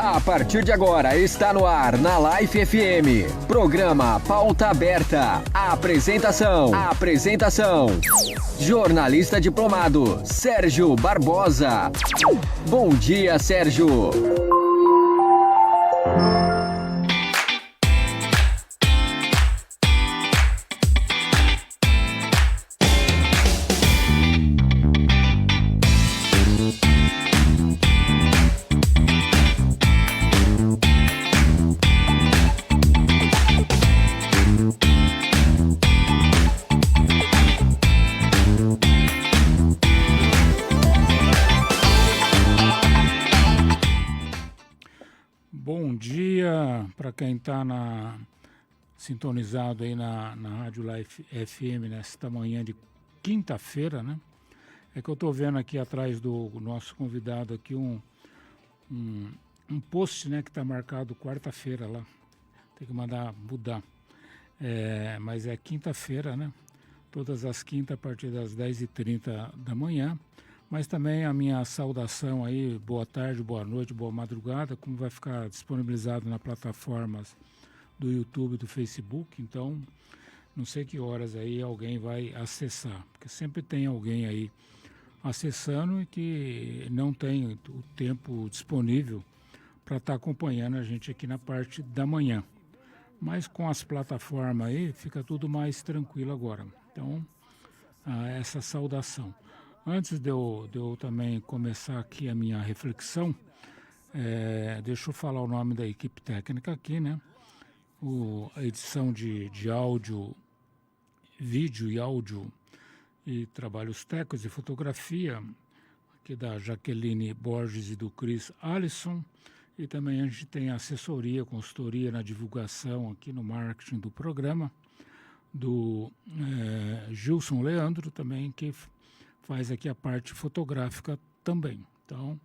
A partir de agora está no ar na Life FM. Programa Pauta Aberta. Apresentação. Jornalista diplomado, Sérgio Barbosa. Bom dia, Sérgio. Para quem está sintonizado aí na Rádio Life FM nesta manhã de quinta-feira, né? É que eu estou vendo aqui atrás do nosso convidado aqui um post, né, que está marcado quarta-feira lá. Tem que mandar mudar. Mas é quinta-feira, né? Todas as quintas a partir das 10h30 da manhã. Mas também a minha saudação aí, boa tarde, boa noite, boa madrugada, como vai ficar disponibilizado nas plataformas do YouTube e do Facebook, então não sei que horas aí alguém vai acessar, porque sempre tem alguém aí acessando e que não tem o tempo disponível para estar acompanhando a gente aqui na parte da manhã. Mas com as plataformas aí fica tudo mais tranquilo agora. Então, essa saudação. Antes de eu também começar aqui a minha reflexão, deixa eu falar o nome da equipe técnica aqui, né? A edição de áudio, vídeo e áudio e trabalhos técnicos e fotografia, aqui da Jaqueline Borges e do Chris Alisson. E também a gente tem assessoria, consultoria na divulgação aqui no marketing do programa, do Gilson Leandro também, que faz aqui a parte fotográfica também. Então,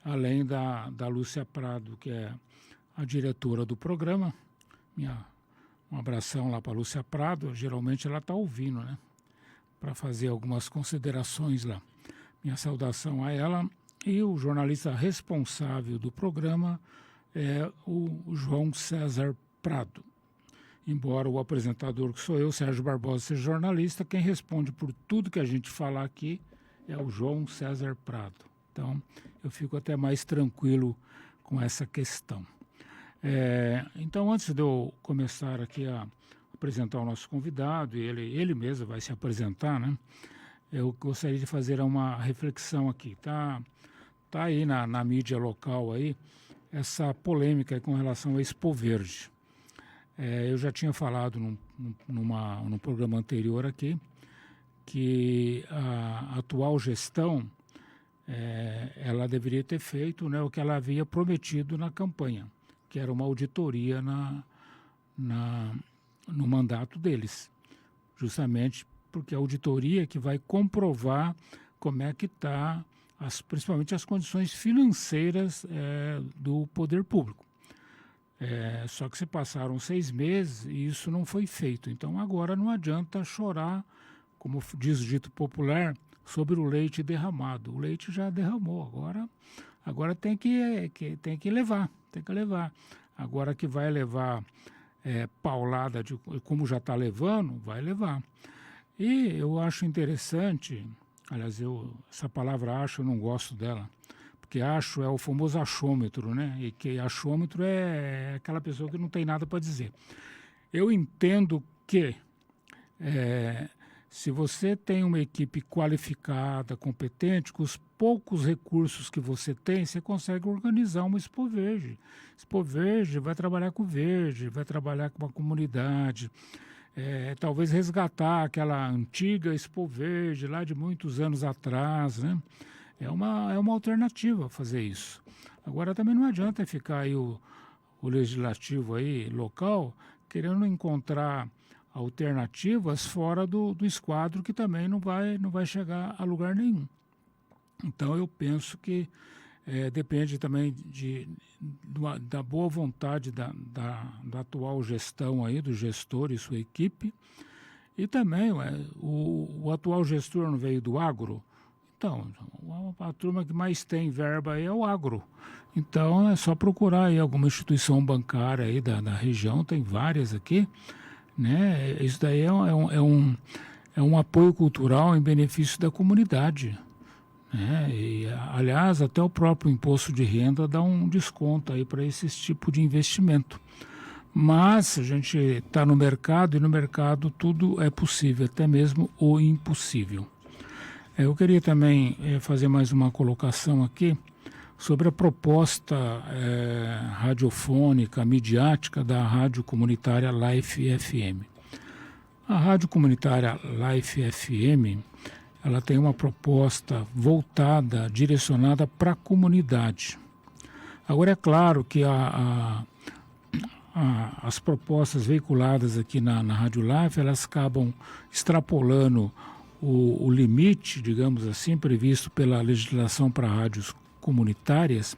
além da Lúcia Prado, que é a diretora do programa, um abração lá para a Lúcia Prado, geralmente ela está ouvindo, né? Para fazer algumas considerações lá. Minha saudação a ela. E o jornalista responsável do programa é o João César Prado. Embora o apresentador, que sou eu, Sérgio Barbosa, seja jornalista, quem responde por tudo que a gente falar aqui é o João César Prado. Então, eu fico até mais tranquilo com essa questão. Então, antes de eu começar aqui a apresentar o nosso convidado, e ele mesmo vai se apresentar, né? Eu gostaria de fazer uma reflexão aqui. Tá aí na mídia local aí, essa polêmica aí com relação à Expo Verde. Eu já tinha falado num programa anterior aqui que a atual gestão ela deveria ter feito, né, o que ela havia prometido na campanha, que era uma auditoria no mandato deles, justamente porque a auditoria que vai comprovar como é que está, principalmente as condições financeiras do poder público. Só que se passaram 6 meses e isso não foi feito. Então agora não adianta chorar, como diz o dito popular, sobre o leite derramado. O leite já derramou, agora tem que levar. Agora que vai levar paulada, como já está levando, vai levar. E eu acho interessante, aliás, essa palavra acho, eu não gosto dela, porque acho é o famoso achômetro, né? E que achômetro é aquela pessoa que não tem nada para dizer. Eu entendo que se você tem uma equipe qualificada, competente, com os poucos recursos que você tem, você consegue organizar uma Expo Verde. Expo Verde vai trabalhar com verde, vai trabalhar com a comunidade, talvez resgatar aquela antiga Expo Verde lá de muitos anos atrás, né? É uma alternativa fazer isso. Agora também não adianta ficar aí o legislativo aí, local, querendo encontrar alternativas fora do esquadro, que também não vai chegar a lugar nenhum. Então eu penso que depende também da boa vontade da atual gestão aí, do gestor e sua equipe. E também o atual gestor não veio do agro. Então, a turma que mais tem verba aí é o agro. Então, é só procurar aí alguma instituição bancária aí da região, tem várias aqui, né? Isso daí é um apoio cultural em benefício da comunidade, né? E, aliás, até o próprio imposto de renda dá um desconto aí para esse tipo de investimento. Mas a gente está no mercado e no mercado tudo é possível, até mesmo o impossível. Eu queria também fazer mais uma colocação aqui sobre a proposta radiofônica, midiática da Rádio Comunitária Life FM. A Rádio Comunitária Life FM, ela tem uma proposta voltada, direcionada para a comunidade. Agora, é claro que as propostas veiculadas aqui na Rádio Life, elas acabam extrapolando o limite, digamos assim, previsto pela legislação para rádios comunitárias,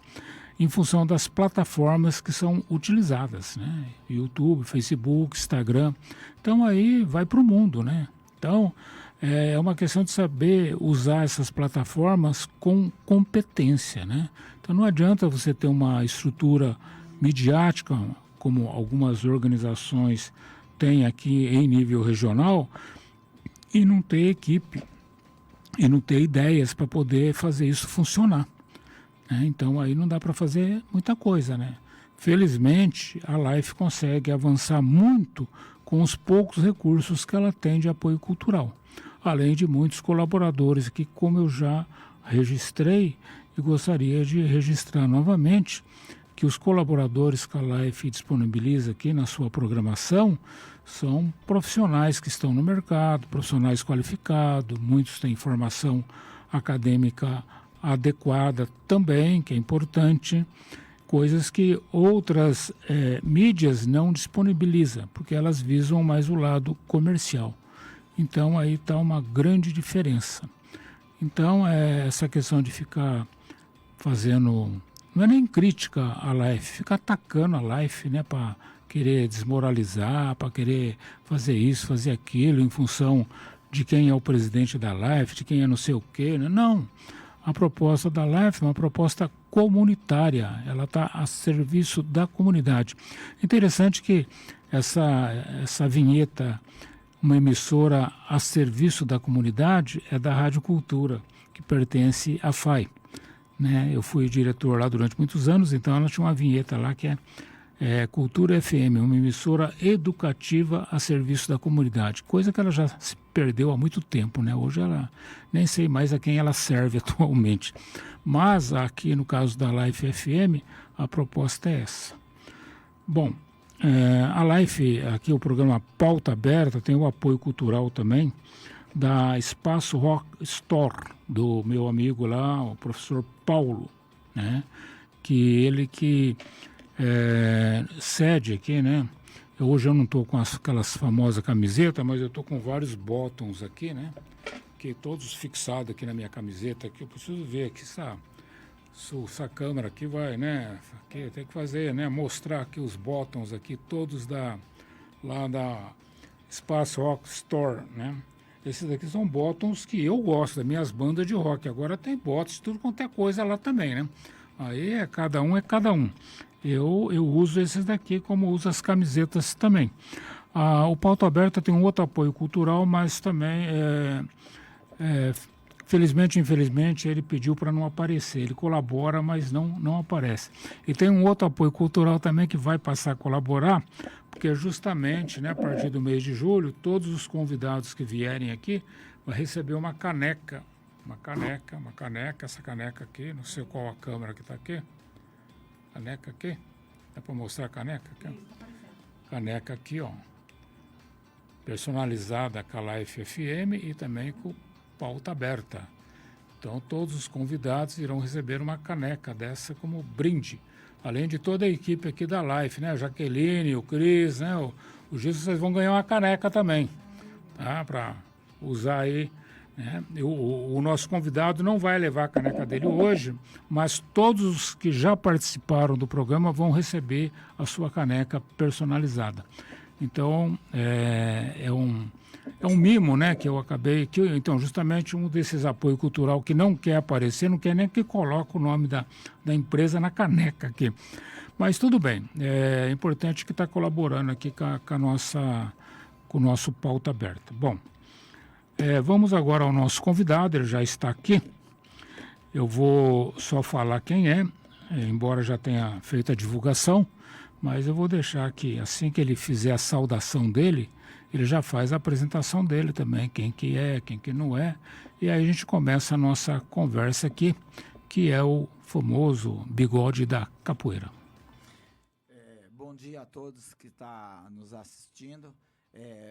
em função das plataformas que são utilizadas, né? YouTube, Facebook, Instagram. Então aí vai para o mundo, né? Então é uma questão de saber usar essas plataformas com competência, né? Então não adianta você ter uma estrutura midiática, como algumas organizações têm aqui em nível regional, e não ter equipe, e não ter ideias para poder fazer isso funcionar. Então aí não dá para fazer muita coisa, né? Felizmente a Life consegue avançar muito com os poucos recursos que ela tem de apoio cultural, além de muitos colaboradores que, como eu já registrei e gostaria de registrar novamente, que os colaboradores que a Life disponibiliza aqui na sua programação são profissionais que estão no mercado, profissionais qualificados, muitos têm formação acadêmica adequada também, que é importante, coisas que outras mídias não disponibilizam, porque elas visam mais o lado comercial. Então aí está uma grande diferença. Então essa questão de ficar fazendo, não é nem crítica à Life, ficar atacando a Life, né, para querer desmoralizar, para querer fazer isso, fazer aquilo, em função de quem é o presidente da Life, de quem é não sei o quê, né? Não. A proposta da Life é uma proposta comunitária, ela está a serviço da comunidade. Interessante que essa vinheta, uma emissora a serviço da comunidade, é da Rádio Cultura, que pertence à FAI. Né? Eu fui diretor lá durante muitos anos, então ela tinha uma vinheta lá que é Cultura FM, uma emissora educativa a serviço da comunidade, coisa que ela já se perdeu há muito tempo, né? Hoje ela nem sei mais a quem ela serve atualmente. Mas aqui no caso da Life FM, a proposta é essa. Bom, a Life, aqui o programa Pauta Aberta, tem o apoio cultural também da Espaço Rock Store, do meu amigo lá, o professor Paulo, né? Que ele que sede aqui, né? Hoje eu não estou com aquelas famosas camisetas, mas eu estou com vários botões aqui, né? Que todos fixados aqui na minha camiseta. Aqui eu preciso ver aqui essa câmera aqui vai, né? Aqui tem que fazer, né? Mostrar aqui os botões aqui, todos lá da Espaço Rock Store, né? Esses aqui são botões que eu gosto, das minhas bandas de rock. Agora tem botões, tudo quanto é coisa lá também, né? Aí é cada um. Eu uso esses daqui como uso as camisetas também. O Pauta Aberta tem um outro apoio cultural, mas também, felizmente, infelizmente, ele pediu para não aparecer. Ele colabora, mas não aparece. E tem um outro apoio cultural também que vai passar a colaborar, porque justamente, né, a partir do mês de julho, todos os convidados que vierem aqui vão receber uma caneca. Essa caneca aqui, não sei qual a câmera que está aqui. Caneca aqui, é para mostrar a caneca aqui, ó. Caneca aqui, ó, personalizada com a Life FM e também com Pauta Aberta. Então todos os convidados irão receber uma caneca dessa como brinde, além de toda a equipe aqui da Life, né? A Jaqueline, o Cris, né? O Gilson, vocês vão ganhar uma caneca também, tá? Para usar aí. O nosso convidado não vai levar a caneca dele hoje, mas todos os que já participaram do programa vão receber a sua caneca personalizada. Então, é um mimo, né, que eu acabei... Então, justamente um desses apoio cultural que não quer aparecer, não quer nem que coloque o nome da empresa na caneca aqui. Mas tudo bem, é importante que está colaborando aqui com o nosso Pauta Aberta. Bom, vamos agora ao nosso convidado, ele já está aqui. Eu vou só falar quem é, embora já tenha feito a divulgação, mas eu vou deixar aqui, assim que ele fizer a saudação dele, ele já faz a apresentação dele também, quem que é, quem que não é, e aí a gente começa a nossa conversa aqui, que é o famoso Bigode da Capoeira. Bom dia a todos que estão nos assistindo.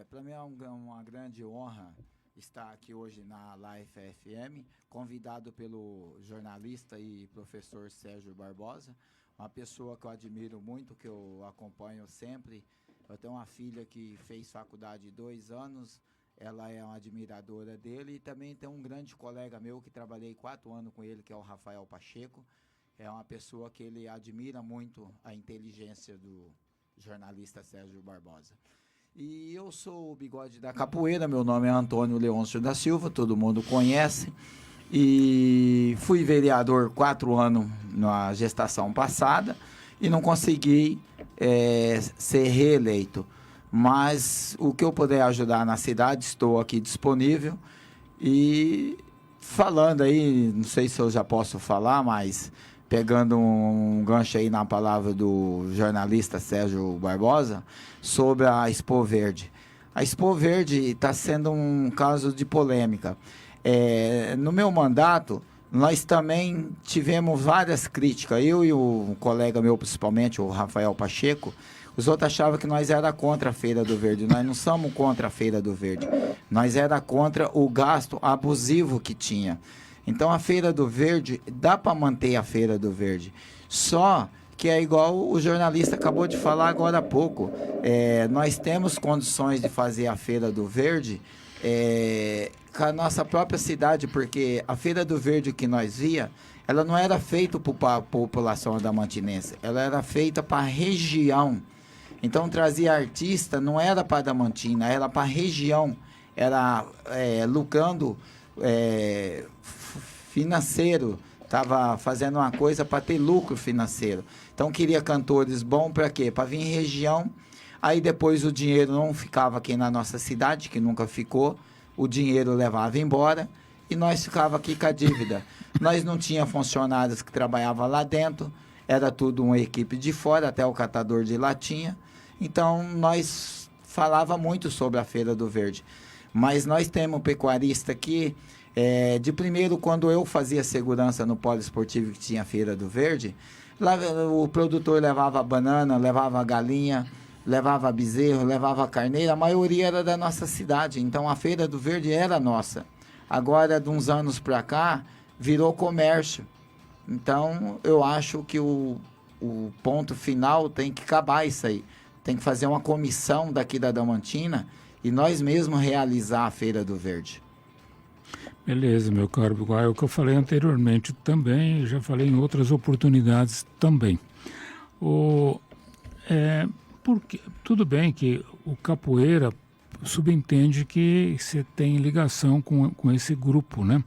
Para mim é uma grande honra estar aqui hoje na Life FM, convidado pelo jornalista e professor Sérgio Barbosa, uma pessoa que eu admiro muito, que eu acompanho sempre. Eu tenho uma filha que fez faculdade 2 anos, ela é uma admiradora dele, e também tem um grande colega meu que trabalhei 4 anos com ele, que é o Rafael Pacheco. É uma pessoa que ele admira muito a inteligência do jornalista Sérgio Barbosa. E eu sou o Bigode da Capoeira, meu nome é Antônio Leôncio da Silva, todo mundo conhece. E fui vereador 4 anos na gestação passada e não consegui ser reeleito. Mas o que eu puder ajudar na cidade, estou aqui disponível. E falando aí, não sei se eu já posso falar, mas pegando um gancho aí na palavra do jornalista Sérgio Barbosa, sobre a Expo Verde. A Expo Verde está sendo um caso de polêmica. No meu mandato, nós também tivemos várias críticas. Eu e o colega meu, principalmente, o Rafael Pacheco, os outros achavam que nós era contra a Feira do Verde. Nós não somos contra a Feira do Verde. Nós era contra o gasto abusivo que tinha. Então, a Feira do Verde, dá para manter a Feira do Verde. Só que é igual o jornalista acabou de falar agora há pouco. Nós temos condições de fazer a Feira do Verde com a nossa própria cidade, porque a Feira do Verde que nós via, ela não era feita para a população adamantinense, ela era feita para a região. Então, trazia artista, não era para Adamantina, era para a região, era lucrando financeiro, estava fazendo uma coisa para ter lucro financeiro. Então, queria cantores bons para quê? Para vir em região, aí depois o dinheiro não ficava aqui na nossa cidade, que nunca ficou, o dinheiro levava embora e nós ficava aqui com a dívida. Nós não tinha funcionários que trabalhavam lá dentro, era tudo uma equipe de fora, até o catador de latinha. Então, nós falava muito sobre a Feira do Verde. Mas nós temos um pecuarista aqui, de primeiro, quando eu fazia segurança no polo esportivo que tinha a Feira do Verde, lá o produtor levava banana, levava galinha, levava bezerro, levava carneiro, a maioria era da nossa cidade, então a Feira do Verde era nossa. Agora, de uns anos para cá, virou comércio. Então, eu acho que o ponto final tem que acabar isso aí. Tem que fazer uma comissão daqui da Adamantina e nós mesmos realizar a Feira do Verde. Beleza, meu caro Bigode. É o que eu falei anteriormente também, já falei em outras oportunidades também. Porque, tudo bem que o capoeira subentende que você tem ligação com esse grupo, né?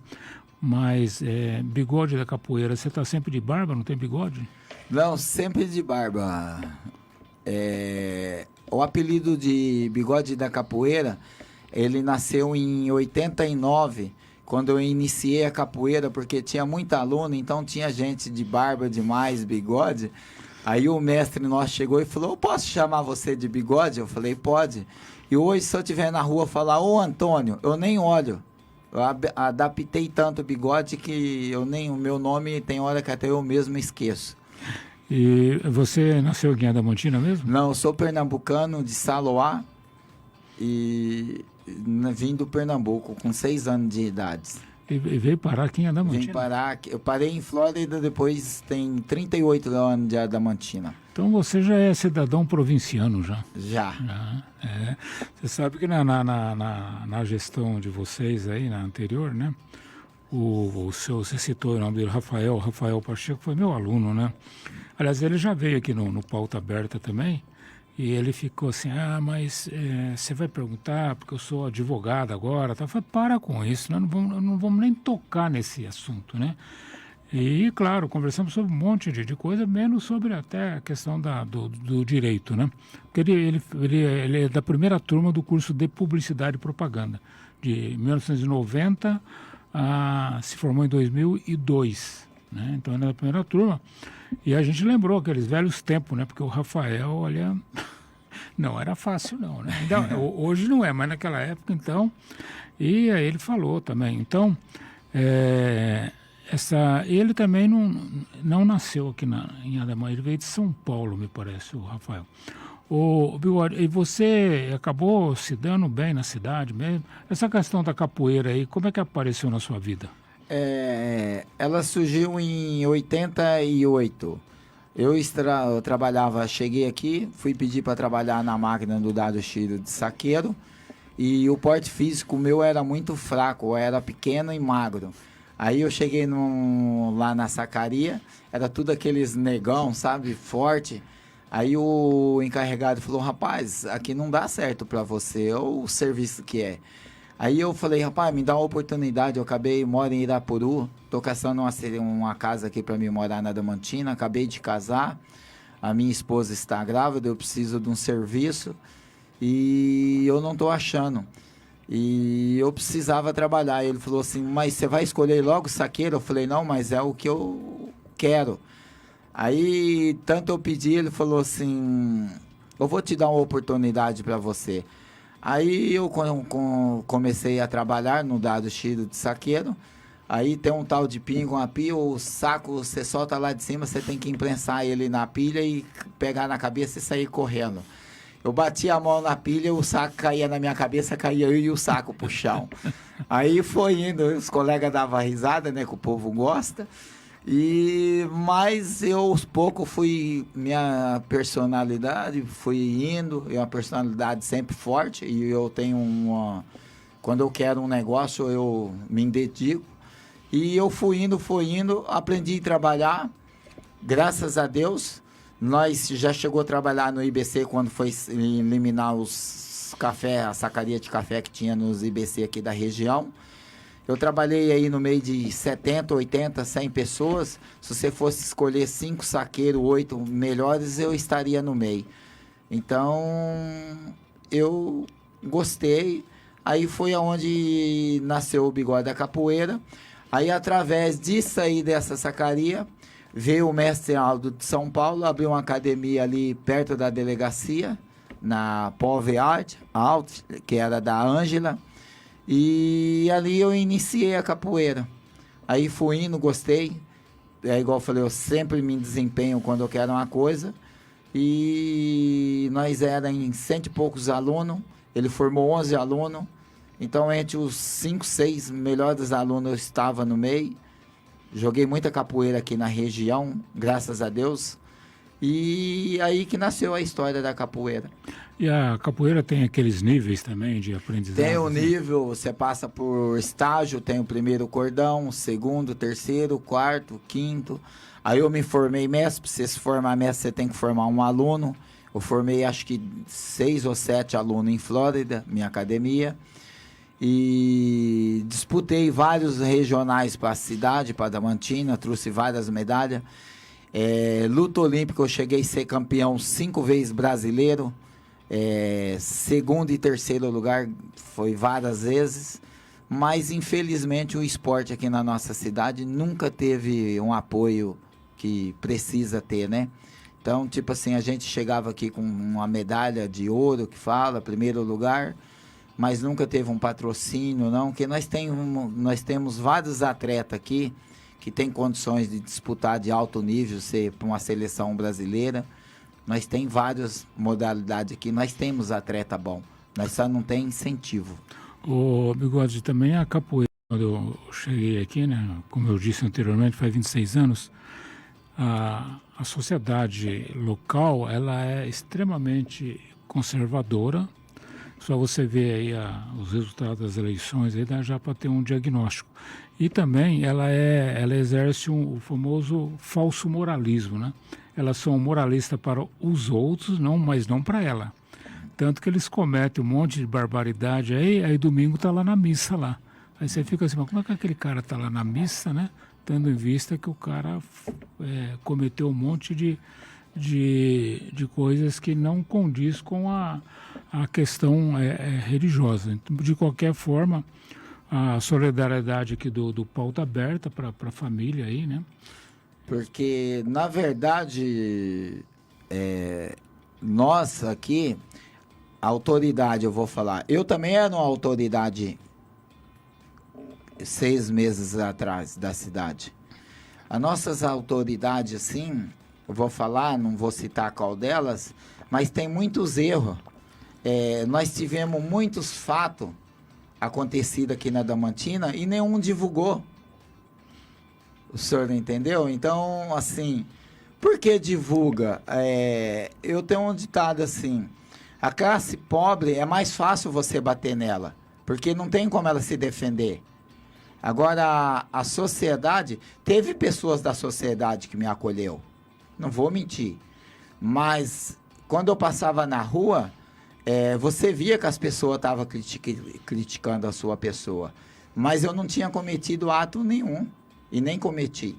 Mas Bigode da Capoeira, você está sempre de barba, não tem bigode? Não, sempre de barba. O apelido de Bigode da Capoeira, ele nasceu em 89, quando eu iniciei a capoeira, porque tinha muita aluna, então tinha gente de barba demais, bigode. Aí o mestre nosso chegou e falou: eu posso chamar você de Bigode? Eu falei: pode. E hoje, se eu estiver na rua falar: ô Antônio, eu nem olho. Eu adaptei tanto o Bigode que o meu nome tem hora que até eu mesmo esqueço. E você nasceu aqui em Adamantina mesmo? Não, eu sou pernambucano de Saloá e vim do Pernambuco com 6 anos de idade. E veio parar aqui em Adamantina? Vim parar, eu parei em Flórida, depois tem 38 anos de Adamantina. Então você já é cidadão provinciano já? Já. Você sabe que na gestão de vocês aí, na anterior, né? Você citou o nome dele, Rafael Pacheco, foi meu aluno, né? Aliás, ele já veio aqui no Pauta Aberta também, E ele ficou assim, mas você vai perguntar, porque eu sou advogado agora. Tá? Eu falei, para com isso, nós não vamos nem tocar nesse assunto, né? E, claro, conversamos sobre um monte de coisa, menos sobre até a questão do direito, né? Porque ele é da primeira turma do curso de Publicidade e Propaganda, de 1990, se formou em 2002, né? Então, ele é da primeira turma. E a gente lembrou aqueles velhos tempos, né? Porque o Rafael, olha, não era fácil, não, né? Hoje não é, mas naquela época, então... E aí ele falou também. Então, ele também não nasceu aqui em Ademar, ele veio de São Paulo, me parece, o Rafael. O Bigode, e você acabou se dando bem na cidade mesmo? Essa questão da capoeira aí, como é que apareceu na sua vida? Ela surgiu em 88. Eu trabalhava, cheguei aqui, fui pedir para trabalhar na máquina do Dado Chiro de saqueiro, e o porte físico meu era muito fraco, eu era pequeno e magro. Aí eu cheguei lá na sacaria, era tudo aqueles negão, sabe, forte. Aí o encarregado falou, rapaz, aqui não dá certo para você, ou o serviço que é. Aí eu falei, rapaz, me dá uma oportunidade, moro em Irapuru, tô caçando uma casa aqui para mim morar na Adamantina, acabei de casar, a minha esposa está grávida, eu preciso de um serviço e eu não tô achando. E eu precisava trabalhar. Ele falou assim, mas você vai escolher logo saqueiro? Eu falei, não, mas é o que eu quero. Aí, tanto eu pedi, ele falou assim, eu vou te dar uma oportunidade para você. Aí eu comecei a trabalhar no Dado Chiro de saqueiro. Aí tem um tal de pingo, uma pilha, o saco você solta lá de cima, você tem que imprensar ele na pilha e pegar na cabeça e sair correndo. Eu batia a mão na pilha, o saco caía na minha cabeça, caía eu e o saco pro chão. Aí foi indo, os colegas davam risada, né, que o povo gosta. Mas eu, aos poucos, minha personalidade foi indo, é uma personalidade sempre forte, e eu tenho quando eu quero um negócio, eu me dedico. E eu fui indo, aprendi a trabalhar, graças a Deus. Nós já chegou a trabalhar no IBC quando foi eliminar os café, a sacaria de café que tinha nos IBC aqui da região. Eu trabalhei aí no meio de 70, 80, 100 pessoas. Se você fosse escolher 5 saqueiros, 8 melhores, eu estaria no meio. Então, eu gostei. Aí foi onde nasceu o Bigode da Capoeira. Aí, através disso aí, dessa sacaria, veio o mestre Aldo de São Paulo, abriu uma academia ali perto da delegacia, na Pove Art, que era da Ângela, e ali eu iniciei a capoeira. Aí fui indo, gostei, igual eu falei, eu sempre me desempenho quando eu quero uma coisa, e nós era em 100 e poucos alunos, ele formou 11 alunos, então entre os 5, 6 melhores alunos eu estava no meio. Joguei muita capoeira aqui na região, graças a Deus. E aí que nasceu a história da capoeira. E a capoeira tem aqueles níveis também de aprendizagem? Tem o nível, você passa por estágio, tem o primeiro cordão, o segundo, terceiro, quarto, quinto. Aí eu me formei mestre, para você se formar mestre, você tem que formar um aluno. Eu formei acho que 6 ou 7 alunos em Flórida, minha academia. E disputei vários regionais para a cidade, para Adamantina, trouxe várias medalhas. Luta olímpica, eu cheguei a ser campeão 5 vezes brasileiro. Segundo e terceiro lugar foi várias vezes. Mas, infelizmente, o esporte aqui na nossa cidade nunca teve um apoio que precisa ter, né? Então, tipo assim, a gente chegava aqui com uma medalha de ouro, que fala, primeiro lugar, mas nunca teve um patrocínio, não, porque nós temos vários atletas aqui que têm condições de disputar de alto nível, ser para uma seleção brasileira. Nós temos várias modalidades aqui, nós temos atleta bom, nós só não tem incentivo. O Bigode, também a capoeira, quando eu cheguei aqui, né, como eu disse anteriormente, faz 26 anos, a sociedade local, ela é extremamente conservadora. Só você vê aí os resultados das eleições, aí dá já para ter um diagnóstico. E também ela exerce o famoso falso moralismo, né? Elas são moralistas para os outros, mas não para ela. Tanto que eles cometem um monte de barbaridade aí domingo tá lá na missa lá. Aí você fica assim, mas como é que aquele cara tá lá na missa, né? Tendo em vista que o cara cometeu um monte de coisas que não condiz com a questão religiosa. De qualquer forma, a solidariedade aqui do Pauta Aberta para a família aí, né? Porque, na verdade, nós aqui, a autoridade, eu vou falar, eu também era uma autoridade 6 meses atrás da cidade. As nossas autoridades, assim, eu vou falar, não vou citar qual delas, mas tem muitos erros. Nós tivemos muitos fatos acontecidos aqui na Adamantina e nenhum divulgou. O senhor entendeu? Então, assim, por que divulga? Eu tenho um ditado assim, a classe pobre é mais fácil você bater nela, porque não tem como ela se defender. Agora, a sociedade, teve pessoas da sociedade que me acolheu, não vou mentir, mas quando eu passava na rua, você via que as pessoas estavam criticando a sua pessoa, mas eu não tinha cometido ato nenhum, e nem cometi.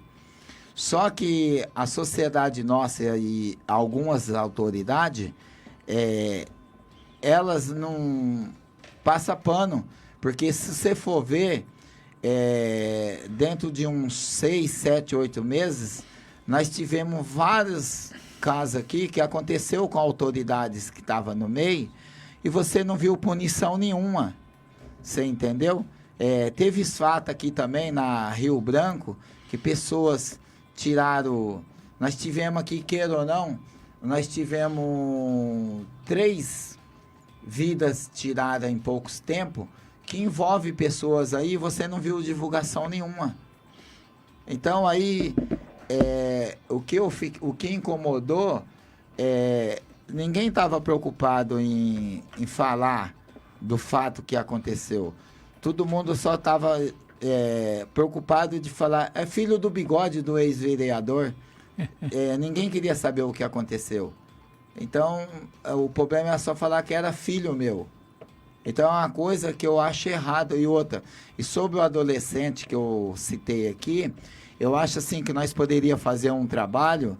Só que a sociedade nossa e algumas autoridades, elas não passam pano, porque se você for ver, dentro de uns 6, 7, 8 meses, nós tivemos vários casos aqui que aconteceu com autoridades que estavam no meio e você não viu punição nenhuma. Você entendeu? Teve fato aqui também na Rio Branco que pessoas tiraram. Nós tivemos aqui, queira ou não, nós tivemos 3 vidas tiradas em poucos tempos, que envolve pessoas aí, você não viu divulgação nenhuma. Então aí, o que incomodou, ninguém estava preocupado em falar do fato que aconteceu. Todo mundo só estava preocupado de falar, é filho do bigode do ex-vereador. Ninguém queria saber o que aconteceu. Então, o problema é só falar que era filho meu. Então, é uma coisa que eu acho errado. E outra, e sobre o adolescente que eu citei aqui, eu acho assim que nós poderíamos fazer um trabalho,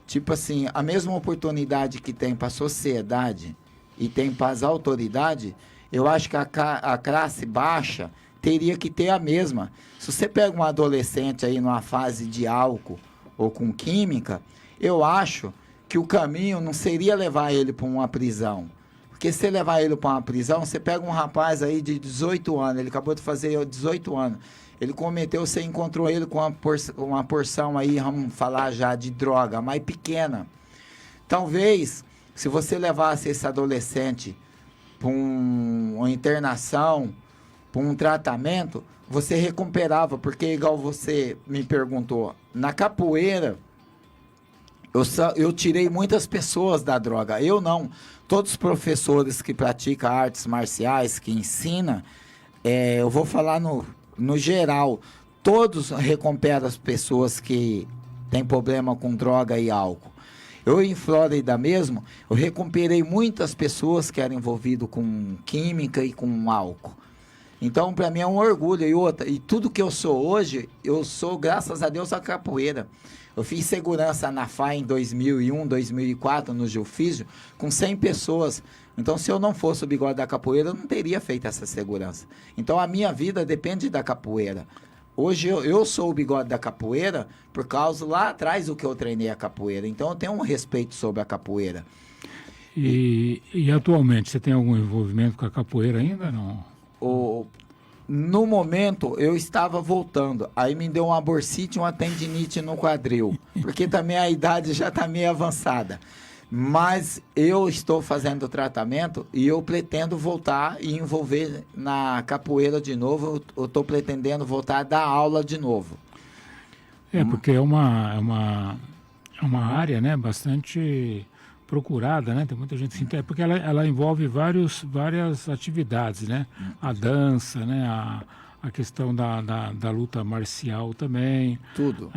tipo assim, a mesma oportunidade que tem para a sociedade e tem para as autoridades, eu acho que a classe baixa teria que ter a mesma. Se você pega um adolescente aí numa fase de álcool ou com química, eu acho que o caminho não seria levar ele para uma prisão. Porque se você levar ele para uma prisão, você pega um rapaz aí de 18 anos, ele acabou de fazer 18 anos, ele cometeu, você encontrou ele com uma porção aí, vamos falar já, de droga, mais pequena. Talvez, se você levasse esse adolescente para uma internação, para um tratamento, você recuperava, porque igual você me perguntou, na capoeira, eu tirei muitas pessoas da droga, eu não. Todos os professores que praticam artes marciais, que ensinam, eu vou falar no geral, todos recuperam as pessoas que têm problema com droga e álcool. Eu, em Flórida mesmo, eu recuperei muitas pessoas que eram envolvidas com química e com álcool. Então, para mim é um orgulho. E tudo que eu sou hoje, eu sou, graças a Deus, a capoeira. Eu fiz segurança na FAI em 2001, 2004, no Geofísio, com 100 pessoas. Então, se eu não fosse o bigode da capoeira, eu não teria feito essa segurança. Então, a minha vida depende da capoeira. Hoje, eu sou o bigode da capoeira por causa lá atrás do que eu treinei a capoeira. Então, eu tenho um respeito sobre a capoeira. E atualmente, você tem algum envolvimento com a capoeira ainda, não? No momento, eu estava voltando. Aí me deu uma bursite e uma tendinite no quadril. Porque também a idade já está meio avançada. Mas eu estou fazendo o tratamento e eu pretendo voltar e envolver na capoeira de novo. Eu estou pretendendo voltar a dar aula de novo. Porque é uma área, né, bastante procurada, né? Tem muita gente que porque ela envolve várias atividades, né? A dança, né? A a questão da luta marcial também. Tudo.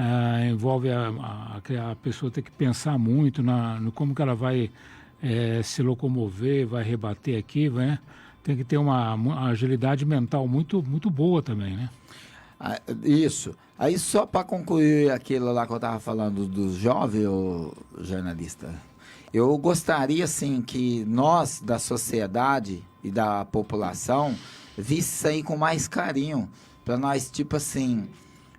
Envolve a pessoa ter que pensar muito no como que ela vai se locomover, vai rebater aqui, né? Tem que ter uma agilidade mental muito, muito boa também, né? Isso. Aí só para concluir aquilo lá que eu estava falando do jovem, ô jornalista, eu gostaria assim que nós da sociedade e da população visse isso aí com mais carinho, para nós tipo assim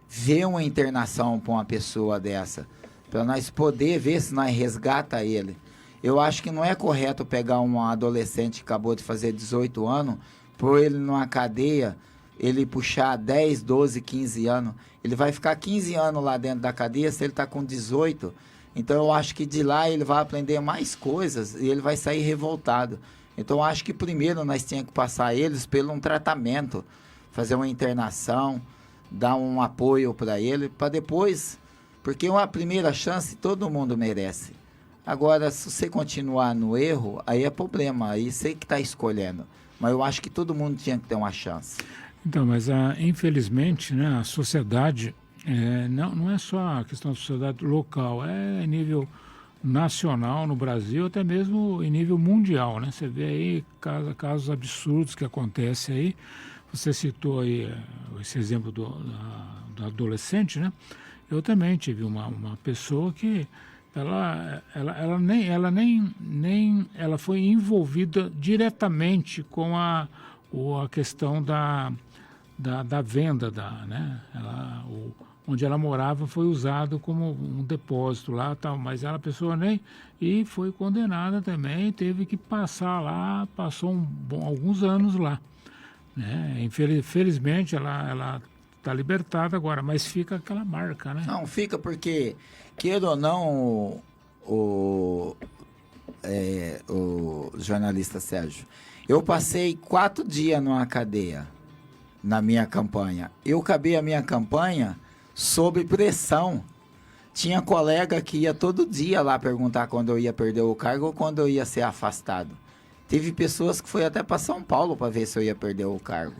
ver uma internação para uma pessoa dessa, para nós poder ver se nós resgata ele. Eu acho que não é correto pegar um adolescente que acabou de fazer 18 anos, pôr ele numa cadeia, ele puxar 10, 12, 15 anos. Ele vai ficar 15 anos lá dentro da cadeia se ele está com 18. Então eu acho que de lá ele vai aprender mais coisas e ele vai sair revoltado. Então eu acho que primeiro nós tínhamos que passar eles pelo um tratamento, fazer uma internação, dar um apoio para ele, para depois, porque uma primeira chance todo mundo merece. Agora, se você continuar no erro, aí é problema, aí você que está escolhendo. Mas eu acho que todo mundo tinha que ter uma chance. Então, mas infelizmente, né, a sociedade, não é só a questão da sociedade local, é em nível nacional no Brasil, até mesmo em nível mundial, né? Você vê aí casos absurdos que acontecem aí. Você citou aí esse exemplo do adolescente, né? Eu também tive uma pessoa que ela foi envolvida diretamente com a questão da venda né? Onde ela morava foi usado como um depósito lá, tal, mas a pessoa e foi condenada também, teve que passar lá, passou alguns anos lá, né? Infelizmente ela está libertada agora, mas fica aquela marca, né? Não, fica porque, queira ou não, o jornalista Sérgio, eu passei 4 dias numa cadeia, na minha campanha. Eu acabei a minha campanha sob pressão. Tinha colega que ia todo dia lá perguntar quando eu ia perder o cargo ou quando eu ia ser afastado. Teve pessoas que foi até para São Paulo para ver se eu ia perder o cargo.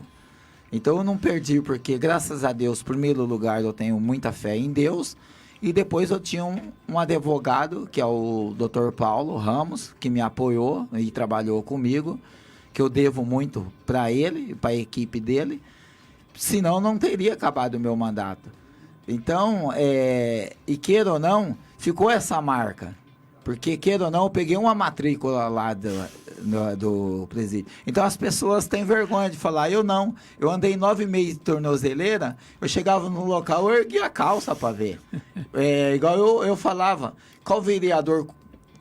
Então eu não perdi, porque graças a Deus, em primeiro lugar, eu tenho muita fé em Deus. E depois eu tinha um advogado, que é o Dr. Paulo Ramos, que me apoiou e trabalhou comigo, que eu devo muito para ele, para a equipe dele. Senão não teria acabado o meu mandato. Então, e queira ou não, ficou essa marca. Porque, queira ou não, eu peguei uma matrícula lá do presídio. Então, as pessoas têm vergonha de falar. Eu não. Eu andei 9 meses de tornozeleira, eu chegava no local, eu erguia a calça para ver. Igual eu falava, qual vereador...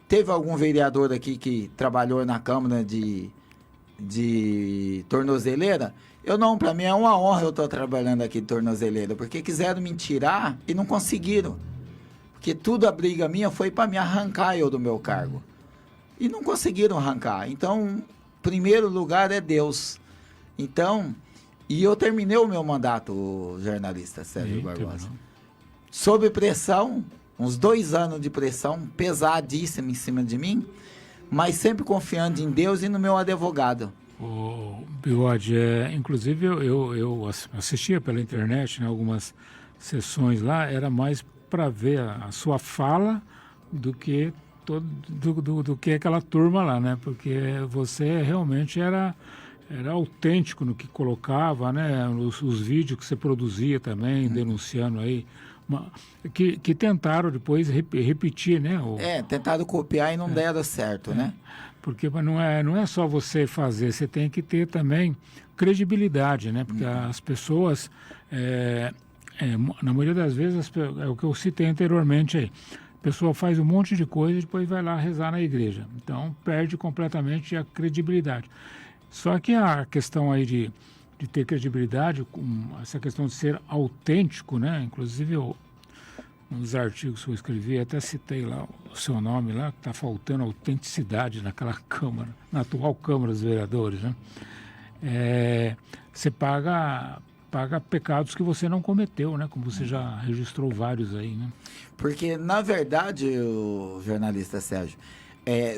Teve algum vereador aqui que trabalhou na Câmara de tornozeleira? Eu não, para mim é uma honra eu estar trabalhando aqui de tornozeleira, porque quiseram me tirar e não conseguiram. Porque tudo a briga minha foi para me arrancar eu do meu cargo. E não conseguiram arrancar. Então, primeiro lugar é Deus. Então, e eu terminei o meu mandato, o jornalista Sérgio Barbosa. Sob pressão, uns 2 anos de pressão, pesadíssima em cima de mim, mas sempre confiando em Deus e no meu advogado. Bigode, inclusive eu assistia pela internet, né, algumas sessões lá, era mais para ver a sua fala do que do que aquela turma lá, né? Porque você realmente era autêntico no que colocava, né? Os vídeos que você produzia também, denunciando aí, que tentaram depois repetir, né? Tentaram copiar e não deram certo, né? Porque não é só você fazer, você tem que ter também credibilidade, né? Porque as pessoas, na maioria das vezes, é o que eu citei anteriormente aí, a pessoa faz um monte de coisa e depois vai lá rezar na igreja. Então, perde completamente a credibilidade. Só que a questão aí de ter credibilidade, essa questão de ser autêntico, né? Inclusive, um dos artigos que eu escrevi, até citei lá o seu nome lá, que está faltando autenticidade naquela Câmara, na atual Câmara dos Vereadores, né? Você paga pecados que você não cometeu, né? Como você já registrou vários aí, né? Porque, na verdade, o jornalista Sérgio,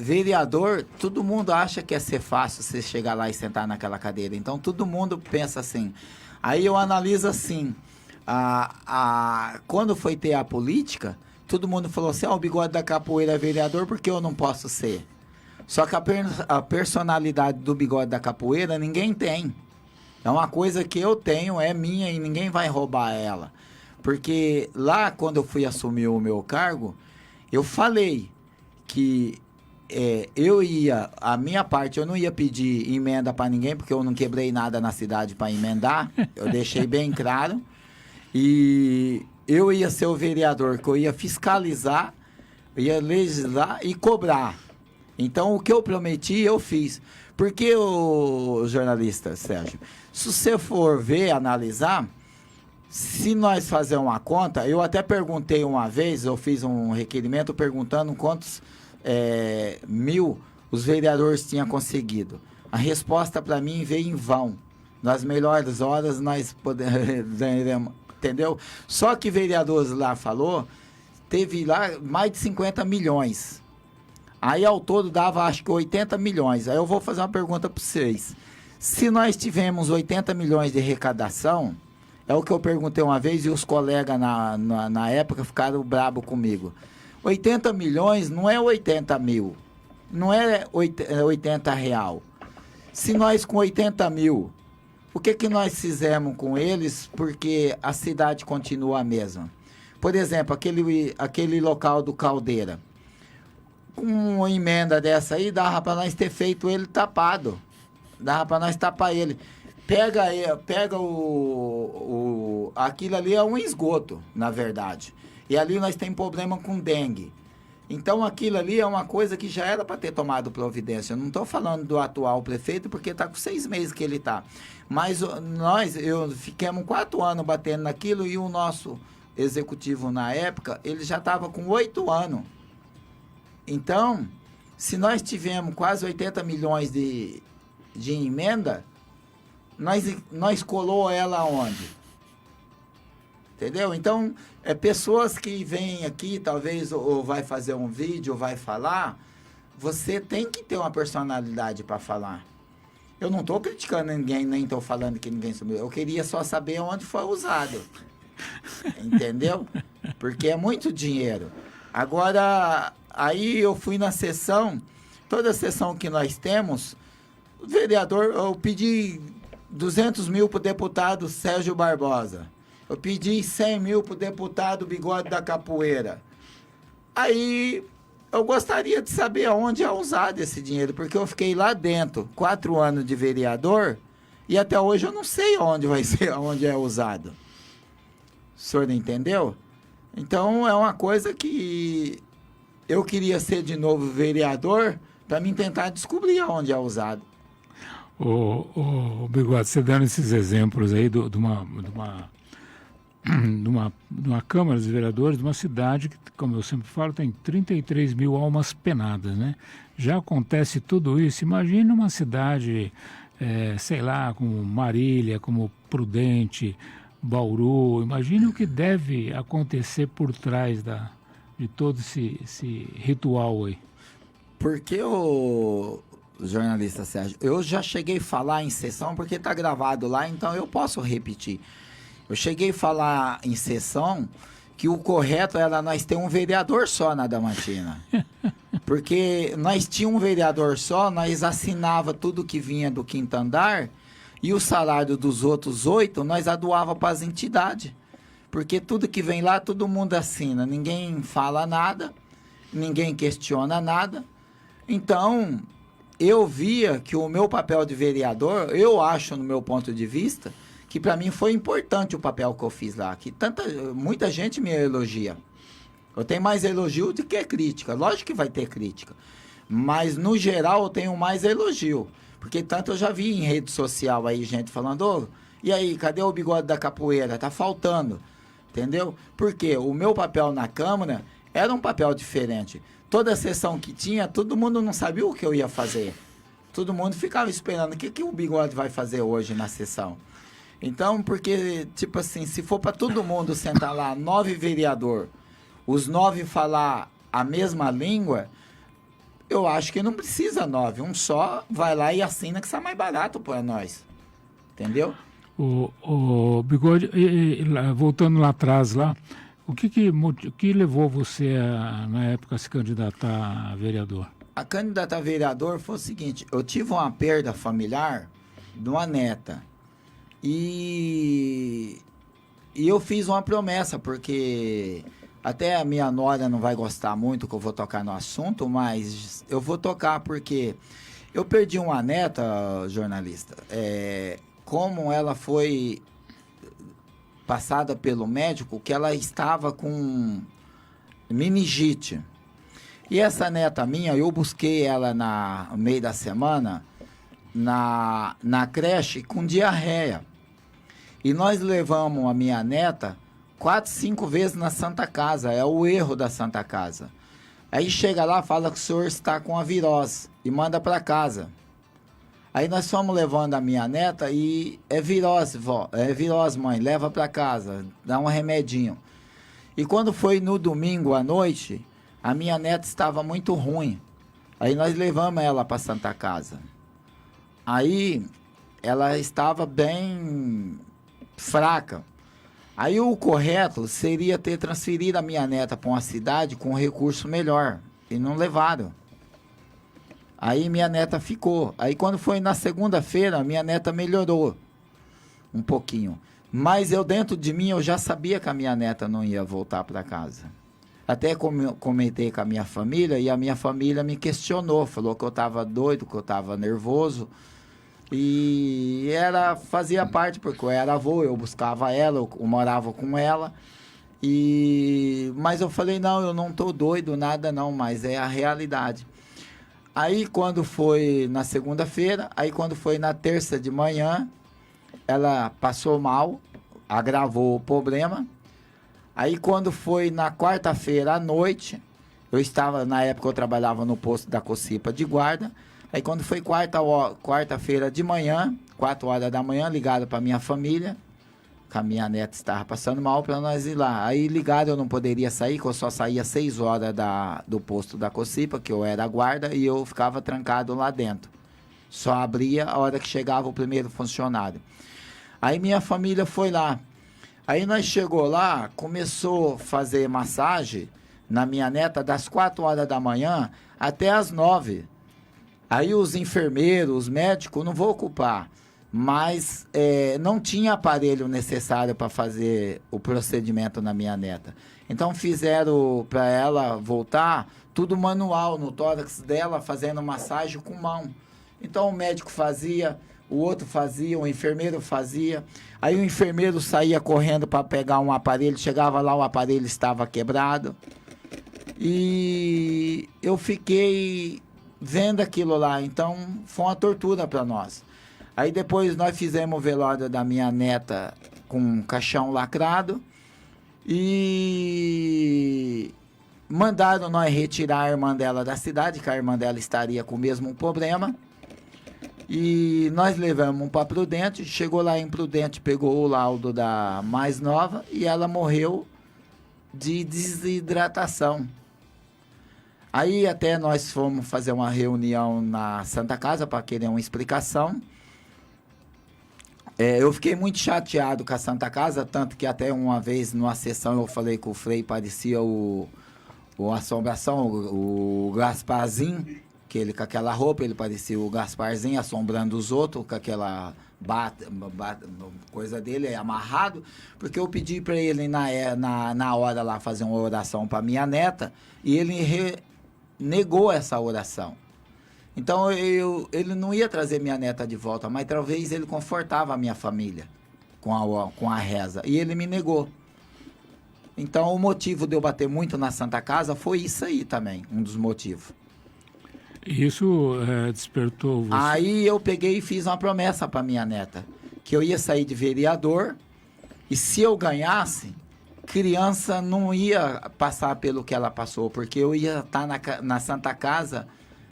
vereador, todo mundo acha que é ser fácil você chegar lá e sentar naquela cadeira. Então, todo mundo pensa assim, Aí eu analiso assim, quando foi ter a política, todo mundo falou assim, o Bigode da Capoeira é vereador, porque eu não posso ser? Só que a personalidade do Bigode da Capoeira ninguém tem. É uma coisa que eu tenho, é minha e ninguém vai roubar ela. Porque lá, quando eu fui assumir o meu cargo, eu falei que a minha parte, eu não ia pedir emenda para ninguém, porque eu não quebrei nada na cidade para emendar, eu deixei bem claro. E eu ia ser o vereador, que eu ia fiscalizar, ia legislar e cobrar. Então, o que eu prometi, eu fiz. Porque, o jornalista, Sérgio, se você for ver, analisar, se nós fazermos uma conta, eu até perguntei uma vez, eu fiz um requerimento perguntando quantos mil os vereadores tinham conseguido. A resposta para mim veio em vão. Nas melhores horas nós poderemos, entendeu? Só que vereadores lá falou, teve lá mais de 50 milhões. Aí ao todo dava acho que 80 milhões. Aí eu vou fazer uma pergunta para vocês. Se nós tivemos 80 milhões de arrecadação, é o que eu perguntei uma vez e os colegas na época ficaram bravos comigo. 80 milhões não é 80 mil, não é 80 real. Se nós com 80 mil, o que nós fizemos com eles porque a cidade continua a mesma? Por exemplo, aquele local do Caldeira. Com uma emenda dessa aí, dava para nós ter feito ele tapado. Dava para nós tapar ele. Pega aquilo ali é um esgoto, na verdade. E ali nós temos problema com dengue. Então aquilo ali é uma coisa que já era para ter tomado providência. Eu não estou falando do atual prefeito, porque está com 6 meses que ele está. Mas ficamos 4 anos batendo naquilo e o nosso executivo na época, ele já estava com 8 anos. Então, se nós tivemos quase 80 milhões de emenda, nós colou ela onde? Entendeu? Então, pessoas que vêm aqui, talvez, ou vai fazer um vídeo, ou vai falar, você tem que ter uma personalidade para falar. Eu não estou criticando ninguém, nem estou falando que ninguém sumiu. Eu queria só saber onde foi usado. Entendeu? Porque é muito dinheiro. Agora, aí eu fui na sessão, toda sessão que nós temos, o vereador, eu pedi 200 mil para o deputado Sérgio Barbosa. Eu pedi 100 mil para o deputado Bigode da Capoeira. Aí eu gostaria de saber aonde é usado esse dinheiro, porque eu fiquei lá dentro 4 anos de vereador e até hoje eu não sei onde vai ser, onde é usado. O senhor entendeu? Então é uma coisa que eu queria ser de novo vereador para mim tentar descobrir aonde é usado. O Bigode, você dando esses exemplos aí de uma Câmara dos Vereadores, de uma cidade que, como eu sempre falo, tem 33 mil almas penadas, né? Já acontece tudo isso. Imagina uma cidade, sei lá, como Marília, como Prudente, Bauru. Imagine o que deve acontecer por trás de todo esse ritual aí. Porque o jornalista Sérgio, eu já cheguei a falar em sessão, porque está gravado lá, então eu posso repetir. Eu cheguei a falar em sessão que o correto era nós ter um vereador só na Adamantina. Porque nós tínhamos um vereador só, nós assinava tudo que vinha do quinto andar e o salário dos outros 8 nós doava para as entidades. Porque tudo que vem lá, todo mundo assina. Ninguém fala nada, ninguém questiona nada. Então, eu via que o meu papel de vereador, eu acho, no meu ponto de vista, que para mim foi importante o papel que eu fiz lá, que muita gente me elogia. Eu tenho mais elogio do que crítica. Lógico que vai ter crítica, mas no geral eu tenho mais elogio, porque tanto eu já vi em rede social aí gente falando, e aí, cadê o Bigode da Capoeira? Tá faltando, entendeu? Porque o meu papel na Câmara era um papel diferente. Toda sessão que tinha, todo mundo não sabia o que eu ia fazer. Todo mundo ficava esperando, o que o Bigode vai fazer hoje na sessão? Então, porque, tipo assim, se for para todo mundo sentar lá, 9 vereador, os 9 falar a mesma língua, eu acho que não precisa 9. Um só vai lá e assina que está mais barato para nós. Entendeu? O Bigode, voltando lá atrás, o que levou você, na época, a se candidatar a vereador? A candidata a vereador foi o seguinte, eu tive uma perda familiar de uma neta. E eu fiz uma promessa, porque até a minha nora não vai gostar muito que eu vou tocar no assunto, mas eu vou tocar porque eu perdi uma neta, jornalista, como ela foi passada pelo médico, que ela estava com meningite. E essa neta minha, eu busquei ela no meio da semana na creche com diarreia. E nós levamos a minha neta 4, 5 vezes na Santa Casa. É o erro da Santa Casa. Aí chega lá, fala que o senhor está com a virose e manda para casa. Aí nós fomos levando a minha neta e é virose, vó. É virose, mãe. Leva para casa. Dá um remedinho. E quando foi no domingo à noite, a minha neta estava muito ruim. Aí nós levamos ela para Santa Casa. Aí ela estava bem fraca. Aí o correto seria ter transferido a minha neta para uma cidade com recurso melhor. E não levaram. Aí minha neta ficou. Aí quando foi na segunda-feira, minha neta melhorou um pouquinho. Mas eu dentro de mim, eu já sabia que a minha neta não ia voltar para casa. Até comentei com a minha família e a minha família me questionou. Falou que eu estava doido, que eu estava nervoso. E fazia parte, porque eu era avô, eu buscava ela, eu morava com ela. Mas eu falei, não, eu não estou doido, nada não, mas é a realidade. Aí quando foi na segunda-feira, aí quando foi na terça de manhã, ela passou mal, agravou o problema. Aí quando foi na quarta-feira à noite, na época eu trabalhava no posto da Cocipa de guarda. Aí quando foi quarta-feira de manhã, 4 horas da manhã, ligaram para minha família, que a minha neta estava passando mal, para nós ir lá. Aí ligaram, eu não poderia sair, que eu só saía 6 horas do posto da Cocipa, que eu era guarda, e eu ficava trancado lá dentro. Só abria a hora que chegava o primeiro funcionário. Aí minha família foi lá. Aí nós chegou lá, começou a fazer massagem na minha neta das 4 horas da manhã até as 9. Aí os enfermeiros, os médicos, não vou ocupar, mas não tinha aparelho necessário para fazer o procedimento na minha neta. Então fizeram para ela voltar tudo manual, no tórax dela, fazendo massagem com mão. Então o médico fazia, o outro fazia, o enfermeiro fazia. Aí o enfermeiro saía correndo para pegar um aparelho, chegava lá, o aparelho estava quebrado. E eu fiquei vendo aquilo lá, então foi uma tortura para nós. Aí depois nós fizemos o velório da minha neta com um caixão lacrado e mandaram nós retirar a irmã dela da cidade, que a irmã dela estaria com o mesmo problema. E nós levamos para Prudente, chegou lá em Prudente, pegou o laudo da mais nova e ela morreu de desidratação. Aí até nós fomos fazer uma reunião na Santa Casa para querer uma explicação. Eu fiquei muito chateado com a Santa Casa, tanto que até uma vez numa sessão eu falei que o Frei parecia o Assombração, o Gasparzinho, que ele com aquela roupa, ele parecia o Gasparzinho assombrando os outros, com aquela coisa dele amarrado, porque eu pedi para ele na hora lá fazer uma oração para minha neta e ele negou essa oração. Então ele não ia trazer minha neta de volta, mas talvez ele confortava a minha família com a reza. E ele me negou. Então o motivo de eu bater muito na Santa Casa foi isso aí também, um dos motivos. Isso despertou você? Aí eu peguei e fiz uma promessa para minha neta, que eu ia sair de vereador e se eu ganhasse, criança não ia passar pelo que ela passou, porque eu ia estar na Santa Casa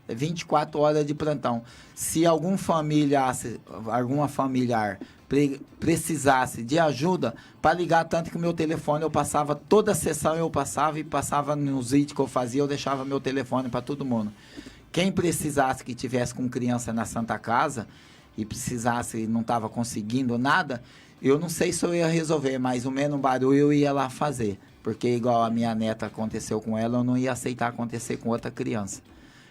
24 horas de plantão. Se alguma familiar precisasse de ajuda, para ligar, tanto que o meu telefone eu passava, toda a sessão eu passava e passava nos vídeos que eu fazia, eu deixava meu telefone para todo mundo. Quem precisasse que tivesse com criança na Santa Casa, e precisasse e não estava conseguindo nada, eu não sei se eu ia resolver, mas o menos barulho eu ia lá fazer. Porque igual a minha neta aconteceu com ela, eu não ia aceitar acontecer com outra criança.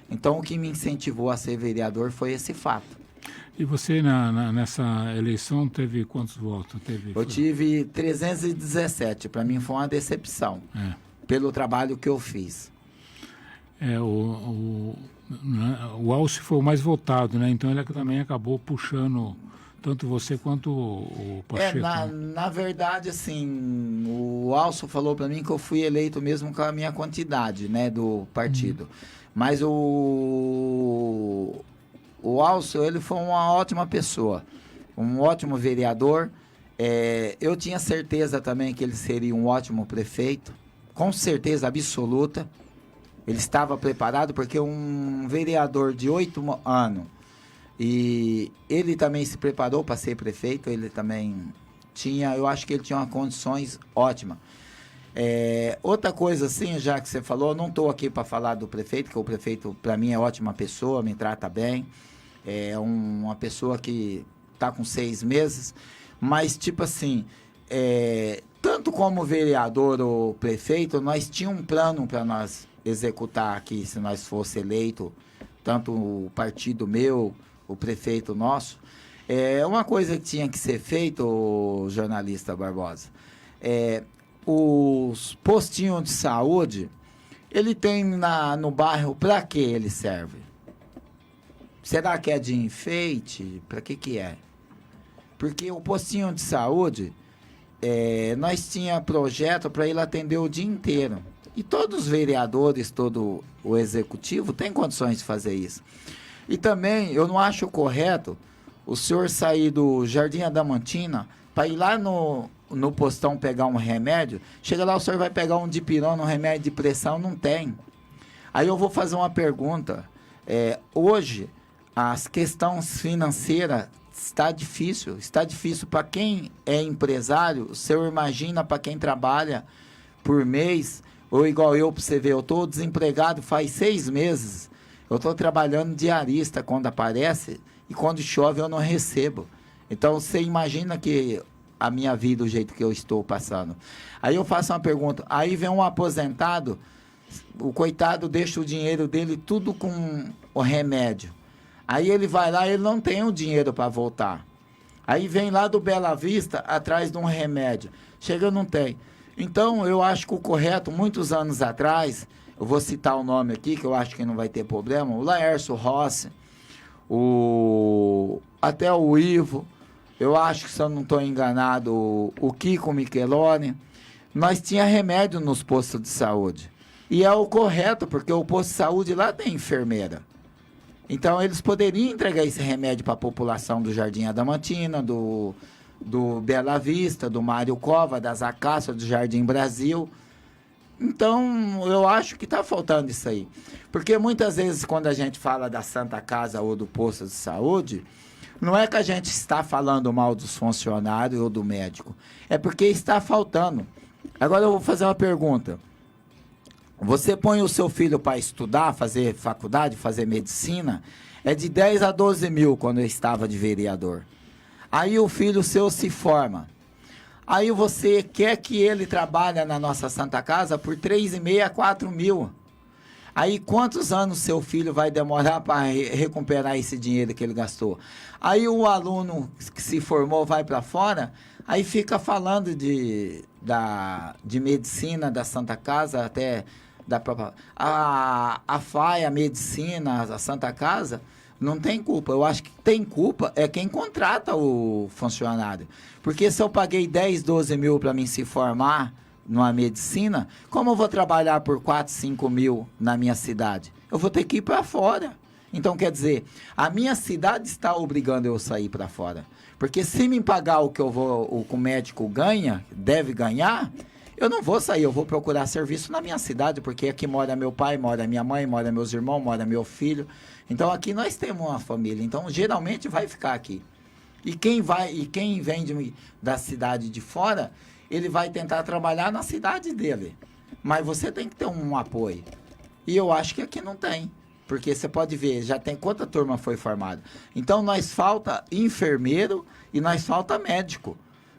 Então o que me incentivou a ser vereador foi esse fato. E você nessa eleição teve quantos votos? Eu tive 317, para mim foi uma decepção, pelo trabalho que eu fiz. O Alce foi o mais votado, né? Então ele também acabou puxando tanto você quanto o Pacheco. Na verdade, assim, o Alce falou para mim que eu fui eleito mesmo com a minha quantidade, né, do partido. Mas o Alce, ele foi uma ótima pessoa, um ótimo vereador. Eu tinha certeza também que ele seria um ótimo prefeito, com certeza absoluta. Ele estava preparado, porque um vereador de 8 anos, e ele também se preparou para ser prefeito, ele também tinha, eu acho que ele tinha uma condições ótimas. Outra coisa assim, já que você falou, eu não estou aqui para falar do prefeito, que o prefeito para mim é ótima pessoa, me trata bem, uma pessoa que está com 6 meses, mas tipo assim, tanto como vereador ou prefeito, nós tínhamos um plano para nós executar aqui, se nós fosse eleito, tanto o partido meu, o prefeito nosso. Uma coisa que tinha que ser feito, jornalista Barbosa, os postinhos de saúde, ele tem no bairro, para que ele serve? Será que é de enfeite? Para que é? Porque o postinho de saúde, nós tinha projeto para ele atender o dia inteiro. E todos os vereadores, todo o executivo tem condições de fazer isso. E também, eu não acho correto o senhor sair do Jardim Adamantina para ir lá no postão pegar um remédio. Chega lá, o senhor vai pegar um dipirona, um remédio de pressão, não tem. Aí eu vou fazer uma pergunta. Hoje, as questões financeiras está difícil para quem é empresário. O senhor imagina para quem trabalha por mês, ou igual eu, para você ver, eu estou desempregado faz 6 meses, eu estou trabalhando diarista quando aparece, e quando chove eu não recebo. Então você imagina que a minha vida, do jeito que eu estou passando. Aí eu faço uma pergunta, aí vem um aposentado, o coitado deixa o dinheiro dele tudo com o remédio. Aí ele vai lá, ele não tem o dinheiro para voltar. Aí vem lá do Bela Vista, atrás de um remédio. Chega, não tem. Então, eu acho que o correto, muitos anos atrás, eu vou citar o nome aqui, que eu acho que não vai ter problema, o Laércio Rossi, até o Ivo, eu acho que, se eu não estou enganado, o Kiko Micheloni, nós tinha remédio nos postos de saúde. E é o correto, porque o posto de saúde lá tem enfermeira. Então, eles poderiam entregar esse remédio para a população do Jardim Adamantina, do Bela Vista, do Mário Cova, das Acácias, do Jardim Brasil. Então, eu acho que está faltando isso aí. Porque muitas vezes, quando a gente fala da Santa Casa ou do posto de saúde, não é que a gente está falando mal dos funcionários ou do médico. É porque está faltando. Agora eu vou fazer uma pergunta. Você põe o seu filho para estudar, fazer faculdade, fazer medicina, é de 10 a 12 mil quando eu estava de vereador. Aí o filho seu se forma. Aí você quer que ele trabalhe na nossa Santa Casa por 3,5 a 4 mil. Aí quantos anos seu filho vai demorar para recuperar esse dinheiro que ele gastou? Aí o aluno que se formou vai para fora, aí fica falando de medicina da Santa Casa, até da própria... A FAI, a medicina, a Santa Casa, não tem culpa. Eu acho que tem culpa é quem contrata o funcionário. Porque se eu paguei 10, 12 mil para mim se formar numa medicina, como eu vou trabalhar por 4, 5 mil na minha cidade? Eu vou ter que ir para fora. Então, quer dizer, a minha cidade está obrigando eu a sair para fora. Porque se me pagar o que o médico ganha, deve ganhar, eu não vou sair, eu vou procurar serviço na minha cidade, porque aqui mora meu pai, mora minha mãe, mora meus irmãos, mora meu filho. Então, aqui nós temos uma família. Então, geralmente vai ficar aqui. E quem vem da cidade de fora, ele vai tentar trabalhar na cidade dele. Mas você tem que ter um apoio. E eu acho que aqui não tem. Porque você pode ver, já tem quanta turma foi formada. Então, nós falta enfermeiro e nós falta médico.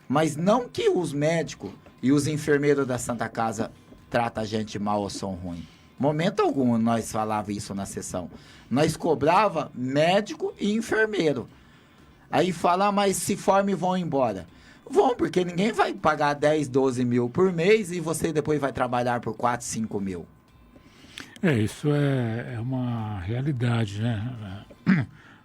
Mas não que os médicos e os enfermeiros da Santa Casa tratam a gente mal ou são ruins. Momento algum nós falava isso na sessão. Nós cobrava médico e enfermeiro. Aí fala, mas se forma e vão embora. Vão, porque ninguém vai pagar 10, 12 mil por mês e você depois vai trabalhar por 4, 5 mil. Isso é uma realidade, né?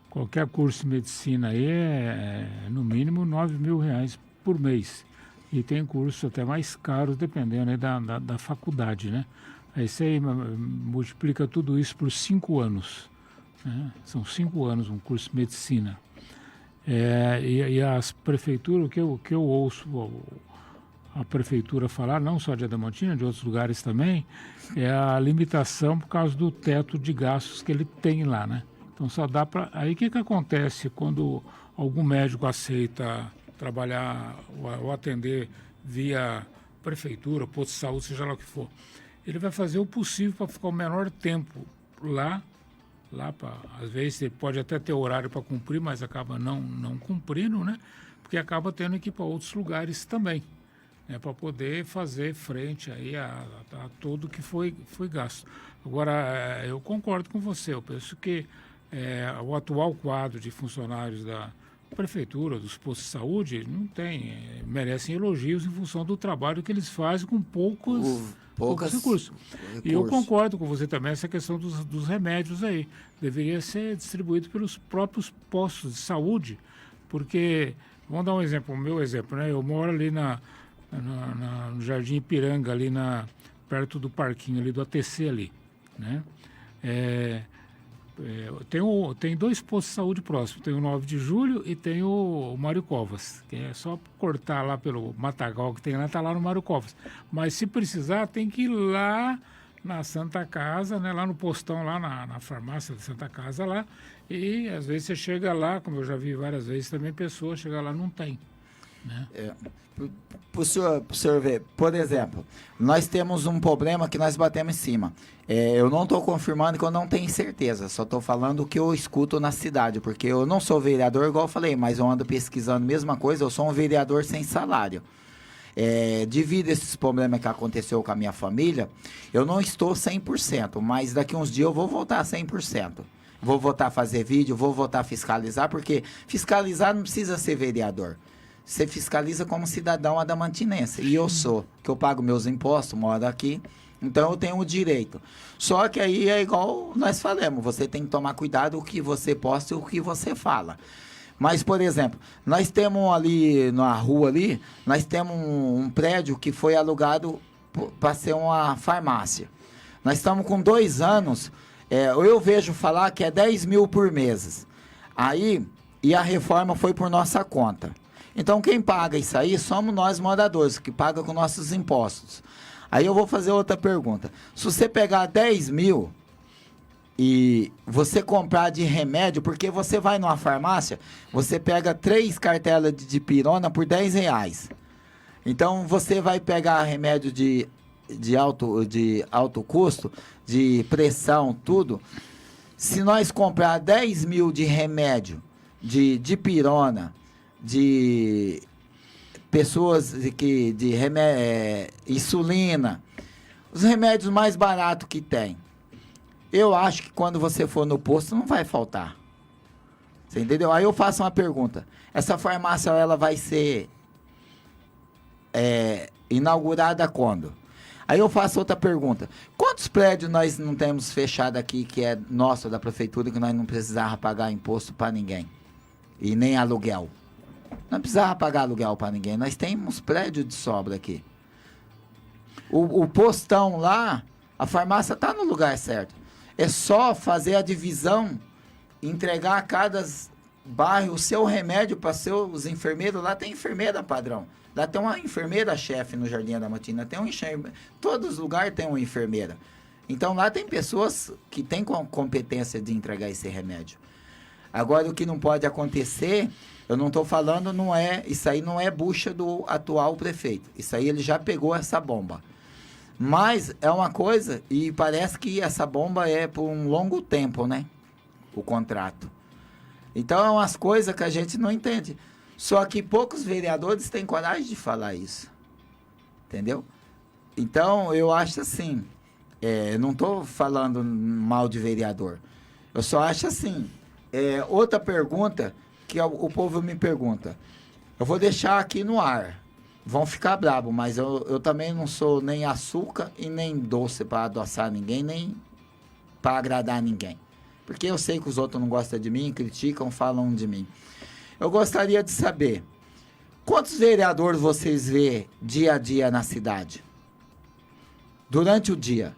Qualquer curso de medicina aí é no mínimo R$ 9.000 por mês. E tem cursos até mais caros, dependendo aí da faculdade, né? Aí você multiplica tudo isso por 5 anos. Né? São 5 anos um curso de medicina. E as prefeituras, o que eu ouço a prefeitura falar, não só de Adamantina, de outros lugares também, é a limitação por causa do teto de gastos que ele tem lá, né? Então só dá para... Aí o que acontece quando algum médico aceita trabalhar ou atender via prefeitura, posto de saúde, seja lá o que for? Ele vai fazer o possível para ficar o menor tempo lá às vezes ele pode até ter horário para cumprir, mas acaba não cumprindo, né? Porque acaba tendo que ir para outros lugares também, né? Para poder fazer frente aí a tudo que foi gasto. Agora, eu concordo com você, eu penso que o atual quadro de funcionários da prefeitura, dos postos de saúde, merecem elogios em função do trabalho que eles fazem com poucos recursos. E eu concordo com você também, essa questão dos remédios aí. Deveria ser distribuído pelos próprios postos de saúde, porque, vamos dar um exemplo, o meu exemplo, né? Eu moro ali no Jardim Ipiranga, ali perto do parquinho ali do ATC ali, né? Tem 2 postos de saúde próximos, tem o 9 de Julho e tem o Mário Covas, que é só cortar lá pelo matagal que tem lá, está lá no Mário Covas. Mas se precisar, tem que ir lá na Santa Casa, né, lá no postão, lá na farmácia da Santa Casa lá, e às vezes você chega lá, como eu já vi várias vezes também, pessoas chegam lá não tem, né? Para o senhor ver, por exemplo, nós temos um problema que nós batemos em cima. Eu não estou confirmando que eu não tenho certeza, só estou falando o que eu escuto na cidade, porque eu não sou vereador, igual eu falei, mas eu ando pesquisando a mesma coisa, eu sou um vereador sem salário. Devido a esses problemas que aconteceu com a minha família, eu não estou 100%, mas daqui uns dias eu vou voltar a 100%. Vou voltar a fazer vídeo, vou voltar a fiscalizar, porque fiscalizar não precisa ser vereador. Você fiscaliza como cidadão adamantinense. E eu sou, que eu pago meus impostos, moro aqui, então eu tenho o direito. Só que aí é igual nós falamos, você tem que tomar cuidado o que você posta e o que você fala. Mas, por exemplo, nós temos ali na rua ali, nós temos um prédio que foi alugado para ser uma farmácia. Nós estamos com 2 anos, eu vejo falar que é 10 mil por mês. Aí, e a reforma foi por nossa conta. Então, quem paga isso aí somos nós moradores, que pagam com nossos impostos. Aí eu vou fazer outra pergunta. Se você pegar 10 mil e você comprar de remédio, porque você vai numa farmácia, você pega 3 cartelas de dipirona por R$10. Então, você vai pegar remédio de alto custo, de pressão, tudo. Se nós comprar 10 mil de remédio, de dipirona, de pessoas de insulina, os remédios mais baratos que tem, eu acho que quando você for no posto não vai faltar. Você entendeu? Aí eu faço uma pergunta. Essa farmácia, ela vai ser inaugurada quando? Aí eu faço outra pergunta. Quantos prédios nós não temos fechado aqui, que é nosso, da prefeitura, que nós não precisávamos pagar imposto para ninguém? E nem aluguel? Não precisava pagar aluguel para ninguém. Nós temos prédios de sobra aqui. O postão lá, a farmácia está no lugar certo. É só fazer a divisão, entregar a cada bairro o seu remédio para seus enfermeiros. Lá tem enfermeira padrão. Lá tem uma enfermeira-chefe no Jardim Adamantina. Todos os lugares tem uma enfermeira. Então lá tem pessoas que têm competência de entregar esse remédio. Agora, o que não pode acontecer, eu não estou falando, isso aí não é bucha do atual prefeito. Isso aí ele já pegou essa bomba. Mas é uma coisa, e parece que essa bomba é por um longo tempo, né? O contrato. Então é umas coisas que a gente não entende. Só que poucos vereadores têm coragem de falar isso. Entendeu? Então eu acho assim, não estou falando mal de vereador. Eu só acho assim, outra pergunta que o povo me pergunta. Eu vou deixar aqui no ar. Vão ficar bravos, mas eu também não sou nem açúcar e nem doce para adoçar ninguém, nem para agradar ninguém. Porque eu sei que os outros não gostam de mim, criticam, falam de mim. Eu gostaria de saber, quantos vereadores vocês vê dia a dia na cidade? Durante o dia.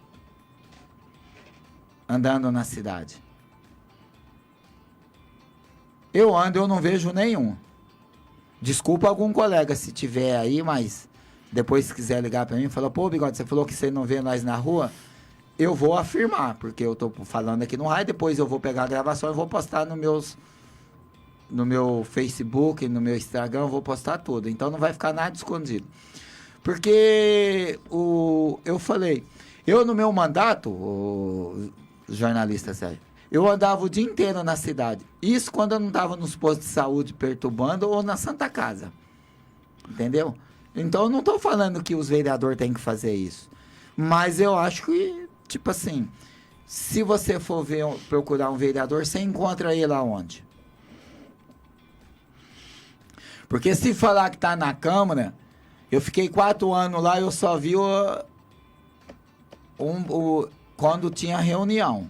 Andando na cidade. Eu ando, eu não vejo nenhum. Desculpa algum colega se tiver aí, mas depois se quiser ligar para mim, fala, pô, Bigode, você falou que você não vê nós na rua. Eu vou afirmar, porque eu tô falando aqui no rádio, depois eu vou pegar a gravação e vou postar no meu Facebook, no meu Instagram, eu vou postar tudo. Então não vai ficar nada escondido. Porque eu falei, eu no meu mandato, o jornalista Sérgio, eu andava o dia inteiro na cidade. Isso quando eu não estava nos postos de saúde perturbando ou na Santa Casa. Entendeu? Então eu não estou falando que os vereadores têm que fazer isso. Mas eu acho que, tipo assim, se você for procurar um vereador, você encontra ele aonde? Porque se falar que está na Câmara, eu fiquei 4 anos lá e eu só vi quando tinha reunião.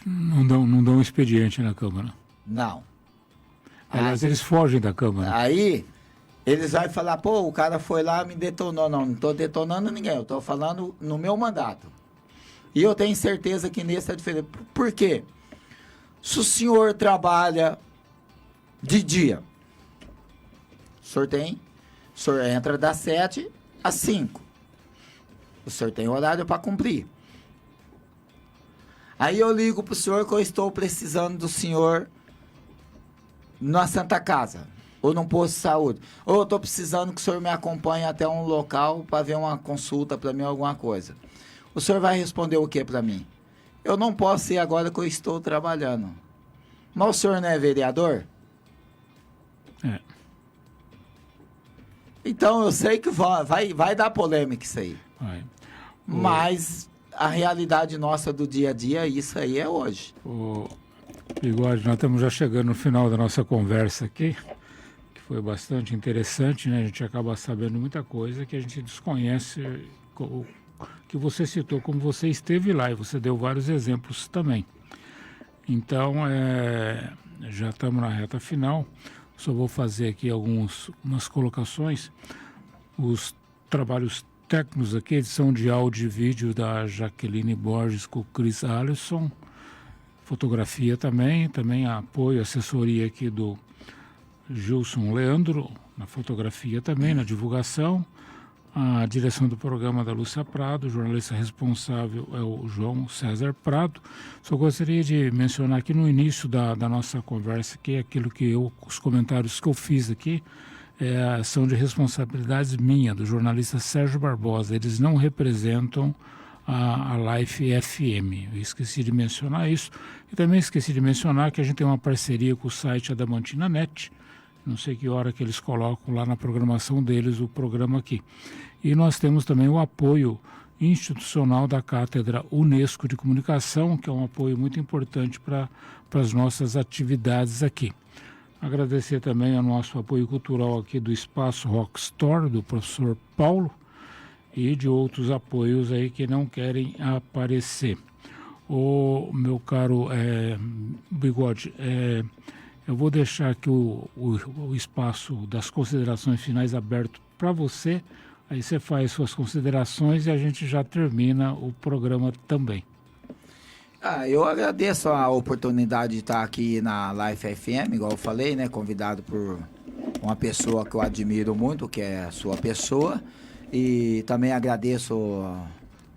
Não dão expediente na Câmara. Não. Aliás, eles fogem da Câmara. Aí, eles vão falar, pô, o cara foi lá e me detonou. Não estou detonando ninguém, eu estou falando no meu mandato. E eu tenho certeza que nesse é diferente. Por quê? Se o senhor trabalha de dia, o senhor entra das 7 às 5. O senhor tem horário para cumprir. Aí eu ligo pro senhor que eu estou precisando do senhor na Santa Casa, ou num posto de saúde. Ou eu estou precisando que o senhor me acompanhe até um local para ver uma consulta para mim, alguma coisa. O senhor vai responder o que para mim? Eu não posso ir agora que eu estou trabalhando. Mas o senhor não é vereador? É. Então eu sei que vai dar polêmica isso aí. Vai. Mas a realidade nossa do dia a dia, isso aí é hoje. Bigode, nós estamos já chegando no final da nossa conversa aqui, que foi bastante interessante, né? A gente acaba sabendo muita coisa que a gente desconhece, que você citou, como você esteve lá, e você deu vários exemplos também. Então, já estamos na reta final, só vou fazer aqui umas colocações. Os trabalhos técnicos aqui, edição de áudio e vídeo da Jaqueline Borges com o Chris Alisson, fotografia também apoio, assessoria aqui do Gilson Leandro, na fotografia também, na divulgação, a direção do programa da Lúcia Prado, o jornalista responsável é o João César Prado. Só gostaria de mencionar aqui no início da nossa conversa, que é aquilo que os comentários que eu fiz aqui, são de responsabilidades minha, do jornalista Sérgio Barbosa. Eles não representam a Life FM. Eu esqueci de mencionar isso. E também esqueci de mencionar que a gente tem uma parceria com o site Adamantina Net. Não sei que hora que eles colocam lá na programação deles o programa aqui. E nós temos também o apoio institucional da Cátedra Unesco de Comunicação, que é um apoio muito importante para as nossas atividades aqui. Agradecer também ao nosso apoio cultural aqui do Espaço Rock Store, do professor Paulo, e de outros apoios aí que não querem aparecer. O meu caro Bigode, eu vou deixar aqui o espaço das considerações finais aberto para você, aí você faz suas considerações e a gente já termina o programa também. Eu agradeço a oportunidade de estar aqui na Life FM, igual eu falei, né? Convidado por uma pessoa que eu admiro muito, que é a sua pessoa. E também agradeço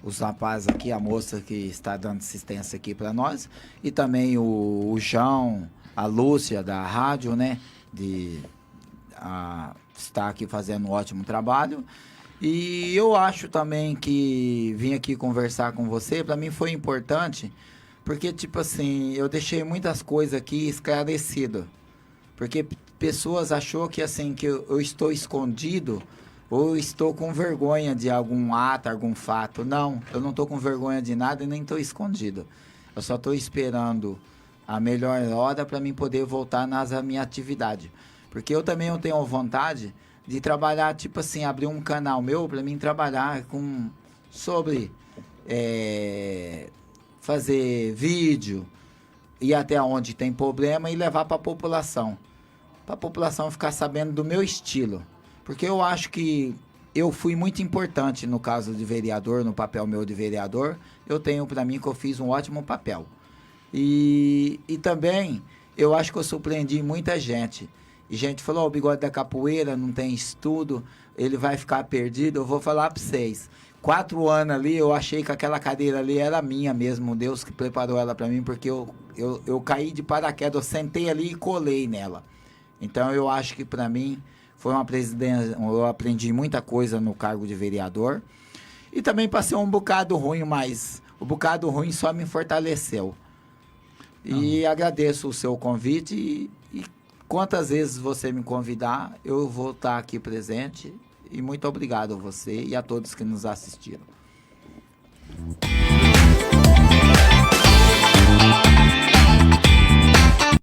os rapazes aqui, a moça que está dando assistência aqui para nós. E também o João, a Lúcia da rádio, né? está aqui fazendo um ótimo trabalho. E eu acho também que vim aqui conversar com você, para mim foi importante, porque, tipo assim, eu deixei muitas coisas aqui esclarecidas. Porque pessoas achou que, assim, que eu estou escondido ou estou com vergonha de algum ato, algum fato. Não, eu não estou com vergonha de nada e nem estou escondido. Eu só estou esperando a melhor hora para mim poder voltar nas minha atividade. Porque eu também eu tenho vontade de trabalhar, tipo assim, abrir um canal meu para mim trabalhar sobre fazer vídeo, ir até onde tem problema e levar para a população ficar sabendo do meu estilo. Porque eu acho que eu fui muito importante no caso de vereador, no papel meu de vereador. Eu tenho para mim que eu fiz um ótimo papel. E também eu acho que eu surpreendi muita gente. E gente falou, o Bigode da Capoeira não tem estudo, ele vai ficar perdido. Eu vou falar para vocês. 4 anos ali, eu achei que aquela cadeira ali era minha mesmo. Deus que preparou ela para mim, porque eu caí de paraquedas, eu sentei ali e colei nela. Então eu acho que para mim foi uma presidência, eu aprendi muita coisa no cargo de vereador. E também passei um bocado ruim, mas o bocado ruim só me fortaleceu. E agradeço o seu convite e quantas vezes você me convidar, eu vou estar aqui presente. E muito obrigado a você e a todos que nos assistiram.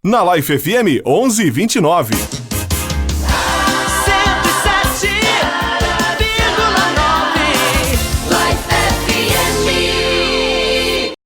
Na Life FM 1129.